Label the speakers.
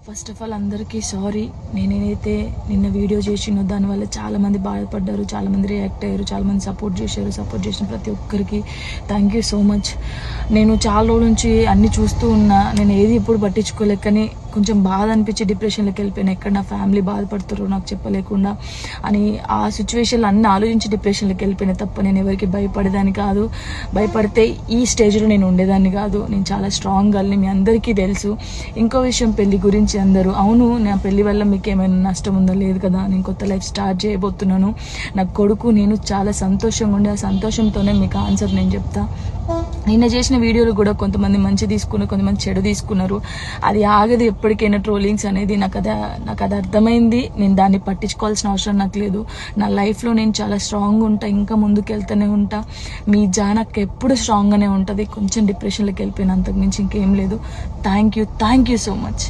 Speaker 1: First of all అందరికీ sorry. నేనైతే నిన్న వీడియో చేసినో దానివల్ల చాలామంది బాధపడ్డారు, చాలామంది రియాక్ట్ అయ్యారు, చాలామంది సపోర్ట్ చేశారు. సపోర్ట్ చేసిన ప్రతి ఒక్కరికి థ్యాంక్ యూ సో మచ్. నేను చాలా రోజుల నుంచి అన్నీ చూస్తూ ఉన్నా, నేను ఏది ఎప్పుడు పట్టించుకోలేక కానీ కొంచెం బాధ అనిపించి డిప్రెషన్లోకి వెళ్ళిపోయాను. ఎక్కడ నా ఫ్యామిలీ బాధపడుతారో నాకు చెప్పలేకుండా అని ఆ సిచ్యువేషన్లు అన్నీ ఆలోచించి డిప్రెషన్లోకి వెళ్ళిపోయినా తప్ప నేను ఎవరికి భయపడేదాన్ని కాదు. భయపడితే ఈ స్టేజ్లో నేను ఉండేదాన్ని కాదు. నేను చాలా స్ట్రాంగ్ గర్ల్ని, మీ అందరికీ తెలుసు. ఇంకో విషయం, పెళ్లి గురించి అందరూ అవును నా పెళ్లి వల్ల మీకు ఏమైనా నష్టం ఉందా? లేదు కదా. నేను కొత్త లైఫ్ స్టార్ట్ చేయబోతున్నాను. నా కొడుకు నేను చాలా సంతోషంగా ఉండే, ఆ సంతోషంతోనే మీకు ఆన్సర్ నేను చెప్తా. నిన్న చేసిన వీడియోలు కూడా కొంతమంది మంచి తీసుకున్నారు, కొంతమంది చెడు తీసుకున్నారు. అది ఆగదు ఎప్పటికైనా ట్రోలింగ్స్ అనేది. నాకు అది అర్థమైంది. నేను దాన్ని పట్టించుకోవాల్సిన అవసరం నాకు లేదు. నా లైఫ్లో నేను చాలా స్ట్రాంగ్ ఉంటా, ఇంకా ముందుకు వెళ్తూనే ఉంటా. మీ జానక్ ఎప్పుడు స్ట్రాంగ్గానే ఉంటుంది. కొంచెం డిప్రెషన్లోకి వెళ్ళిపోయిన, అంతకుమించి ఇంకేం లేదు. Thank you so much.